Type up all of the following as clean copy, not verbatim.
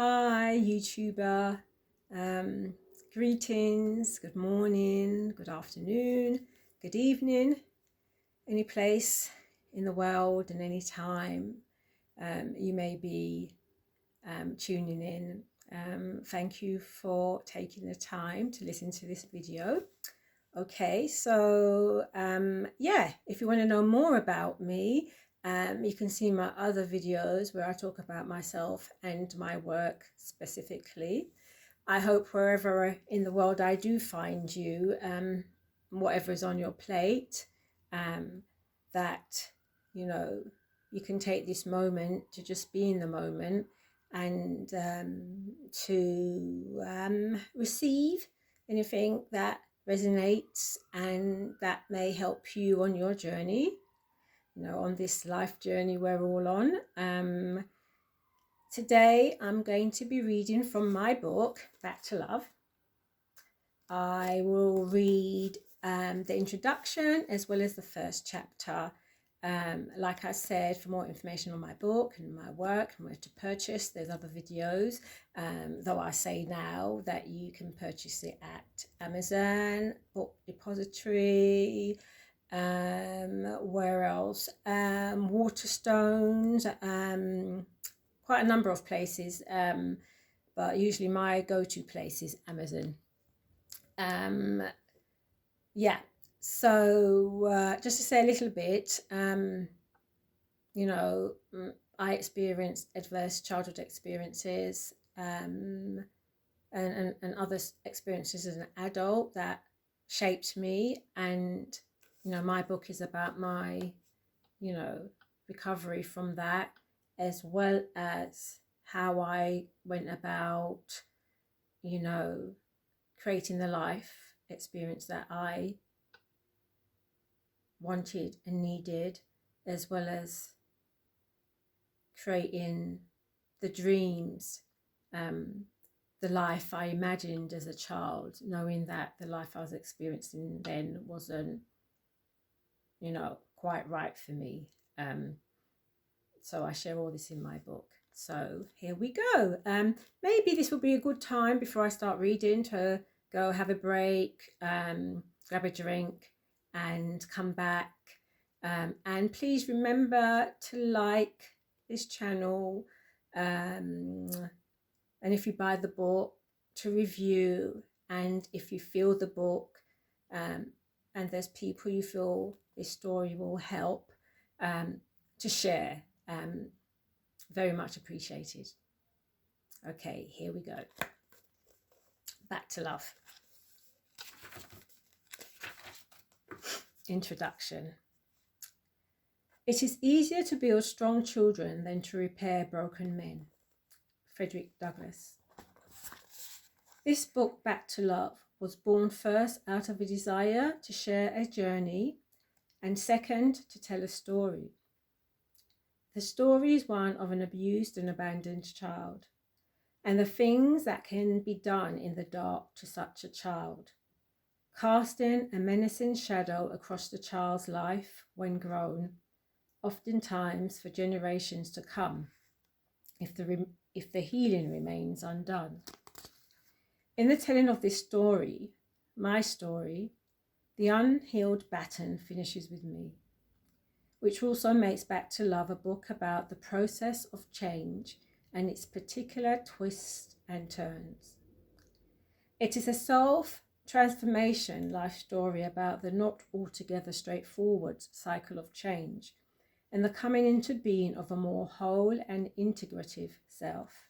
Hi, YouTuber. Greetings, good morning, good afternoon, good evening, any place in the world and any time you may be tuning in. Thank you for taking the time to listen to this video. Okay, so if you want to know more about me, you can see my other videos where I talk about myself and my work specifically. I hope wherever in the world I do find you, whatever is on your plate, that, you know, you can take this moment to just be in the moment and to receive anything that resonates and that may help you on your journey, you know, on this life journey we're all on. Today I'm going to be reading from my book, Back to Love. I will read the introduction as well as the first chapter. Like I said, for more information on my book and my work and where to purchase, there's other videos, though I say now that you can purchase it at Amazon, Book Depository, where else, Waterstones, quite a number of places, but usually my go-to place is Amazon. So just to say a little bit, you know, I experienced adverse childhood experiences and other experiences as an adult that shaped me. And, you know, my book is about my, you know, recovery from that, as well as how I went about, you know, creating the life experience that I wanted and needed, as well as creating the dreams, the life I imagined as a child, knowing that the life I was experiencing then wasn't, you know, quite right for me. So I share all this in my book. So here we go. Maybe this will be a good time before I start reading to go have a break, grab a drink and come back. And please remember to like this channel. And if you buy the book, to review. And if you feel the book and there's people you feel this story will help, to share. Very much appreciated. Okay, here we go. Back to love. Introduction. It is easier to build strong children than to repair broken men. Frederick Douglass. This book, Back to Love, was born first out of a desire to share a journey and second, to tell a story. The story is one of an abused and abandoned child, and the things that can be done in the dark to such a child, casting a menacing shadow across the child's life when grown, oftentimes for generations to come, if the healing remains undone. In the telling of this story, my story, the unhealed baton finishes with me, which also makes Back to Love a book about the process of change and its particular twists and turns. It is a self-transformation life story about the not altogether straightforward cycle of change and the coming into being of a more whole and integrated self.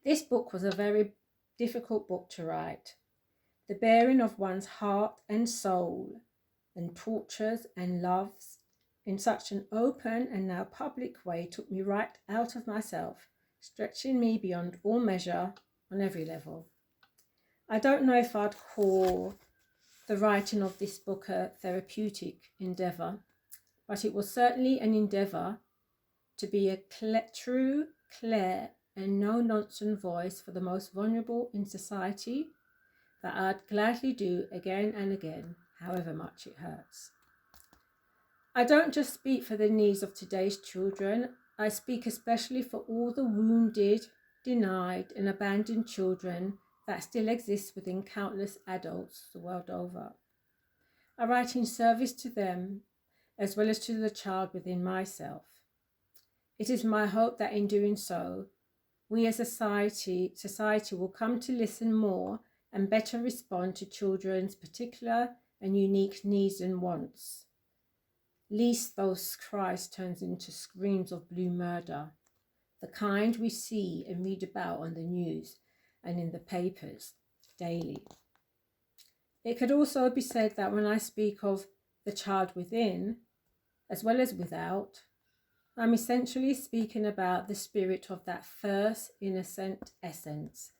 This book was a very difficult book to write. The bearing of one's heart and soul and tortures and loves in such an open and now public way took me right out of myself, stretching me beyond all measure on every level. I don't know if I'd call the writing of this book a therapeutic endeavour, but it was certainly an endeavour to be a true, clear and no-nonsense voice for the most vulnerable in society, that I'd gladly do again and again, however much it hurts. I don't just speak for the needs of today's children. I speak especially for all the wounded, denied, and abandoned children that still exist within countless adults the world over. I write in service to them as well as to the child within myself. It is my hope that in doing so, we as a society will come to listen more and better respond to children's particular and unique needs and wants. Least those cries turns into screams of blue murder, the kind we see and read about on the news and in the papers daily. It could also be said that when I speak of the child within, as well as without, I'm essentially speaking about the spirit of that first innocent essence,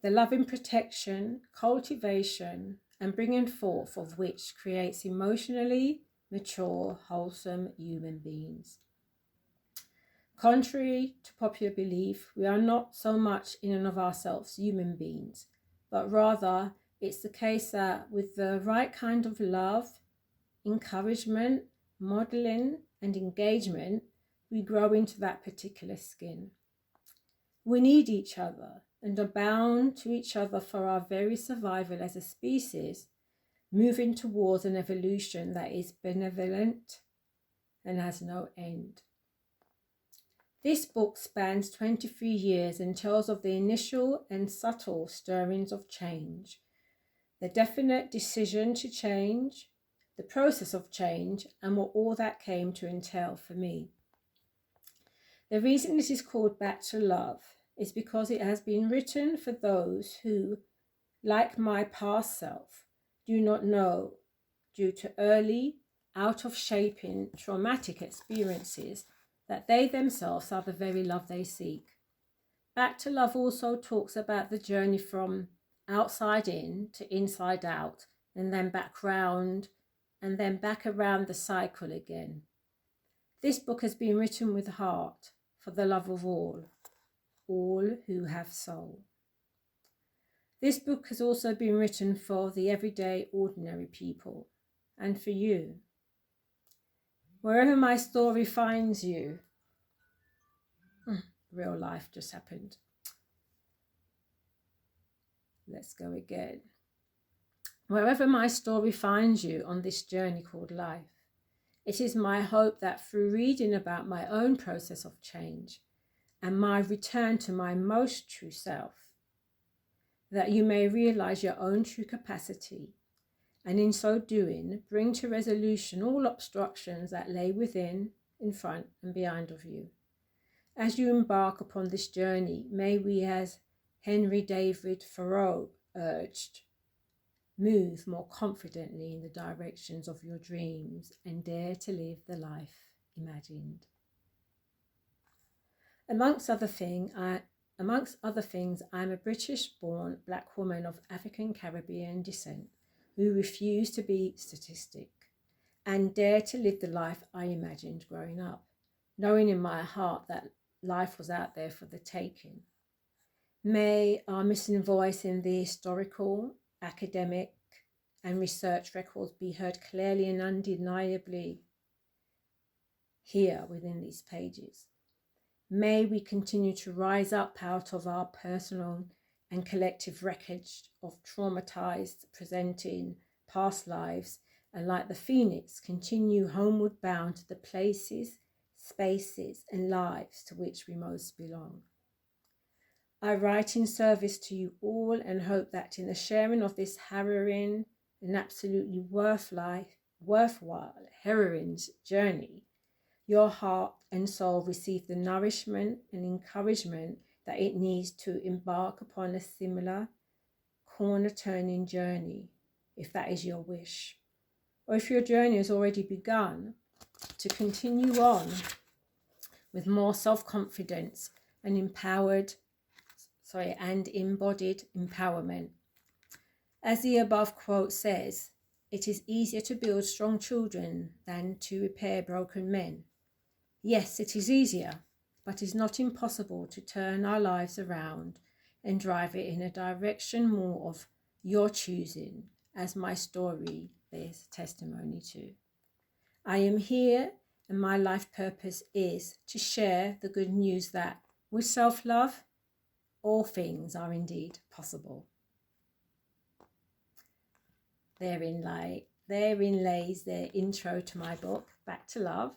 the loving protection, cultivation, and bringing forth of which creates emotionally mature, wholesome human beings. Contrary to popular belief, we are not so much in and of ourselves human beings, but rather it's the case that with the right kind of love, encouragement, modeling, and engagement, we grow into that particular skin. We need each other and are bound to each other for our very survival as a species, moving towards an evolution that is benevolent and has no end. This book spans 23 years and tells of the initial and subtle stirrings of change, the definite decision to change, the process of change, and what all that came to entail for me. The reason it is called Back to Love is because it has been written for those who, like my past self, do not know, due to early, out-of-shaping, traumatic experiences, that they themselves are the very love they seek. Back to Love also talks about the journey from outside in to inside out, and then back round, and then back around the cycle again. This book has been written with heart for the love of all who have soul. This book has also been written for the everyday, ordinary people, and for you. Wherever my story finds you, real life just happened. Let's go again. Wherever my story finds you on this journey called life, it is my hope that through reading about my own process of change and my return to my most true self, that you may realize your own true capacity, and in so doing, bring to resolution all obstructions that lay within, in front, and behind of you. As you embark upon this journey, may we, as Henry David Thoreau urged, move more confidently in the directions of your dreams and dare to live the life imagined. Amongst other things, I'm a British-born black woman of African Caribbean descent who refused to be statistic and dare to live the life I imagined growing up, knowing in my heart that life was out there for the taking. May our missing voice in the historical, academic, and research records be heard clearly and undeniably here within these pages. May we continue to rise up out of our personal and collective wreckage of traumatized, presenting past lives, and like the phoenix, continue homeward bound to the places, spaces, and lives to which we most belong. I write in service to you all and hope that in the sharing of this harrowing and absolutely worthwhile heroine's journey, your heart and soul receive the nourishment and encouragement that it needs to embark upon a similar corner-turning journey, if that is your wish. Or if your journey has already begun, to continue on with more self-confidence and embodied empowerment. As the above quote says, it is easier to build strong children than to repair broken men. Yes, it is easier, but it's not impossible to turn our lives around and drive it in a direction more of your choosing, as my story bears testimony to. I am here and my life purpose is to share the good news that with self-love, all things are indeed possible. Therein lays the intro to my book, Back to Love.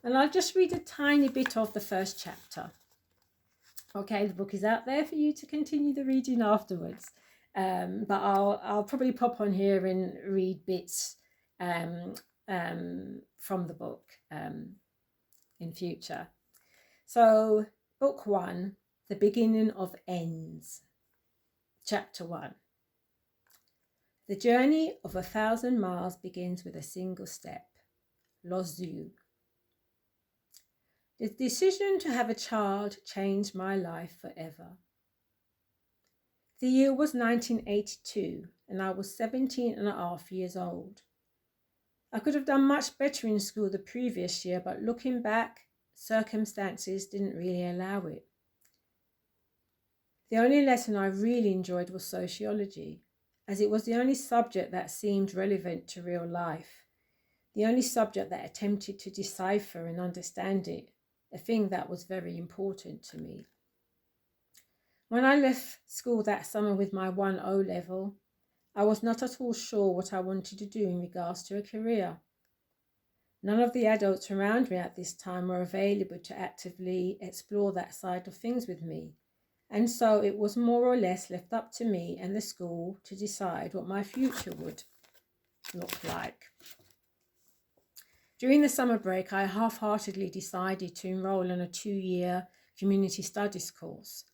And I'll just read a tiny bit of the first chapter. Okay, the book is out there for you to continue the reading afterwards. But I'll probably pop on here and read bits from the book in future. So, book 1, The Beginning of Ends. Chapter 1. The journey of 1,000 miles begins with a single step. Lozu. The decision to have a child changed my life forever. The year was 1982 and I was 17 and a half years old. I could have done much better in school the previous year, but looking back, circumstances didn't really allow it. The only lesson I really enjoyed was sociology, as it was the only subject that seemed relevant to real life, the only subject that attempted to decipher and understand it, a thing that was very important to me. When I left school that summer with my 1 O-level, I was not at all sure what I wanted to do in regards to a career. None of the adults around me at this time were available to actively explore that side of things with me, and so it was more or less left up to me and the school to decide what my future would look like. During the summer break, I half-heartedly decided to enroll in a 2-year community studies course.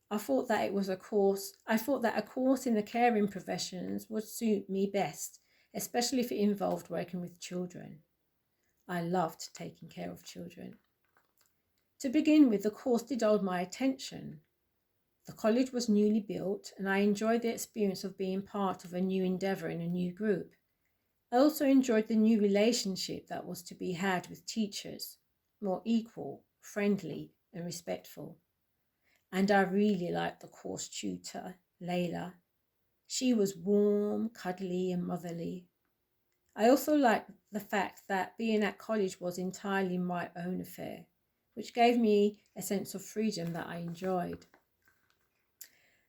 I thought that a course in the caring professions would suit me best, especially if it involved working with children. I loved taking care of children. To begin with, the course did hold my attention. The college was newly built, and I enjoyed the experience of being part of a new endeavour in a new group. I also enjoyed the new relationship that was to be had with teachers, more equal, friendly, and respectful. And I really liked the course tutor, Layla. She was warm, cuddly, and motherly. I also liked the fact that being at college was entirely my own affair, which gave me a sense of freedom that I enjoyed.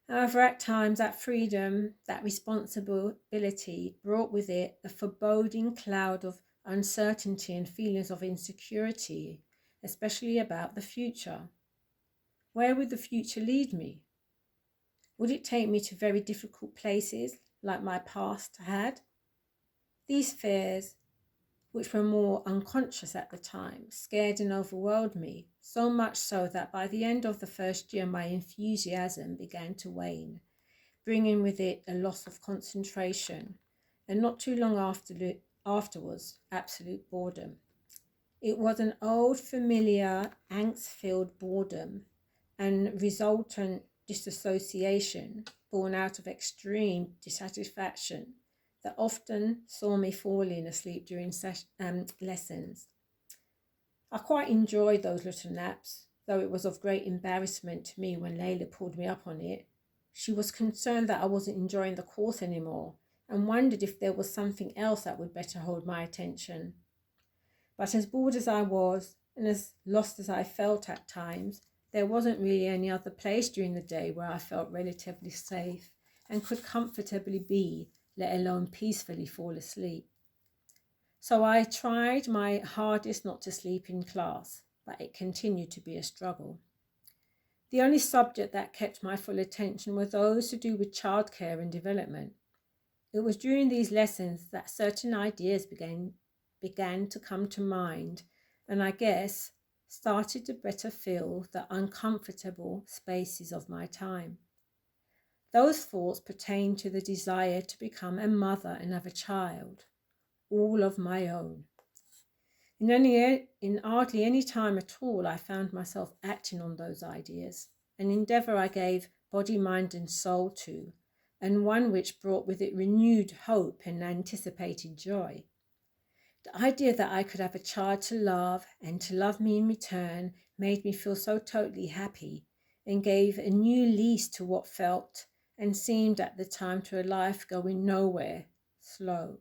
However, at times that freedom, that responsibility brought with it a foreboding cloud of uncertainty and feelings of insecurity, especially about the future. Where would the future lead me? Would it take me to very difficult places like my past had? These fears, which were more unconscious at the time, scared and overwhelmed me, so much so that by the end of the first year my enthusiasm began to wane, bringing with it a loss of concentration, and not too long afterwards, absolute boredom. It was an old, familiar, angst-filled boredom and resultant disassociation born out of extreme dissatisfaction that often saw me falling asleep during lessons. I quite enjoyed those little naps, though it was of great embarrassment to me when Layla pulled me up on it. She was concerned that I wasn't enjoying the course anymore and wondered if there was something else that would better hold my attention. But as bored as I was and as lost as I felt at times, there wasn't really any other place during the day where I felt relatively safe and could comfortably be, let alone peacefully fall asleep. So I tried my hardest not to sleep in class, but it continued to be a struggle. The only subject that kept my full attention were those to do with childcare and development. It was during these lessons that certain ideas began to come to mind, and I guess started to better fill the uncomfortable spaces of my time. Those thoughts pertained to the desire to become a mother and have a child, all of my own. In hardly any time at all, I found myself acting on those ideas, an endeavour I gave body, mind and soul to, and one which brought with it renewed hope and anticipated joy. The idea that I could have a child to love and to love me in return made me feel so totally happy and gave a new lease to what felt and seemed at the time to a life going nowhere, slow.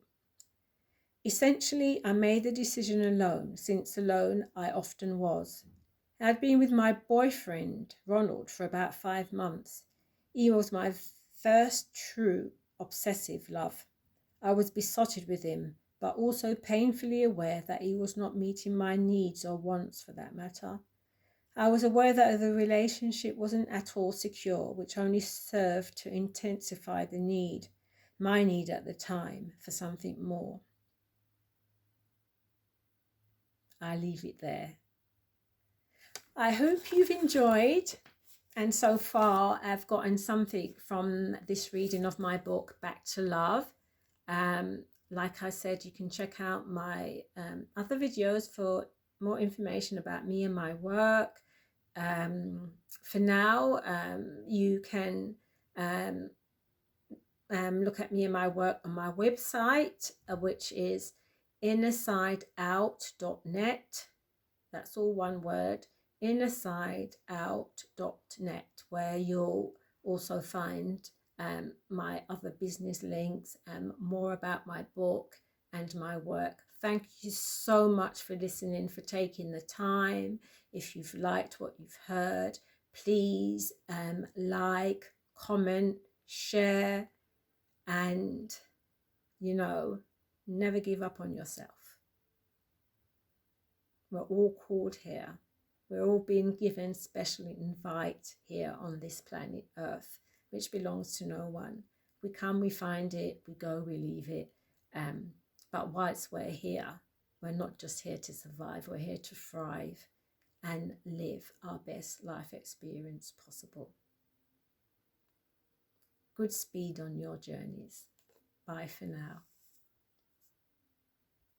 Essentially, I made the decision alone, since alone I often was. I had been with my boyfriend, Ronald, for about 5 months. He was my first true obsessive love. I was besotted with him, but also painfully aware that he was not meeting my needs or wants for that matter. I was aware that the relationship wasn't at all secure, which only served to intensify the need, my need at the time, for something more. I'll leave it there. I hope you've enjoyed, and so far I've gotten something from this reading of my book, Back to Love. Like I said, you can check out my other videos for more information about me and my work. For now, you can look at me and my work on my website, which is innersideout.net. That's all one word, innersideout.net, where you'll also find my other business links and more about my book and my work. Thank you so much for listening, for taking the time. If you've liked what you've heard, please like, comment, share, and, never give up on yourself. We're all called here. We're all being given special invite here on this planet Earth, which belongs to no one. We come, we find it, we go, we leave it. But whilst we're here, we're not just here to survive, we're here to thrive and live our best life experience possible. Good speed on your journeys. Bye for now.